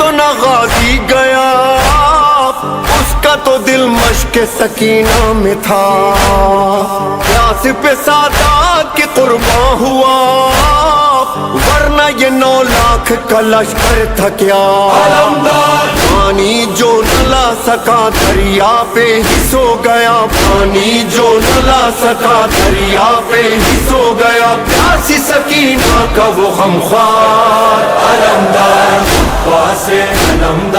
जो न गाजी गया उसका तो दिल मश्क सकीना में था। प्यास पे सादात के कुर्बान हुआ वरना ये 9 लाख का लश्कर था क्या। पानी जो न ला सका दरिया पे ही सो गया, पानी जो न ला सका दरिया पे ही सो गया। प्यासी सकीना का वो गमख्वार अलमदार, वासे अलमदार।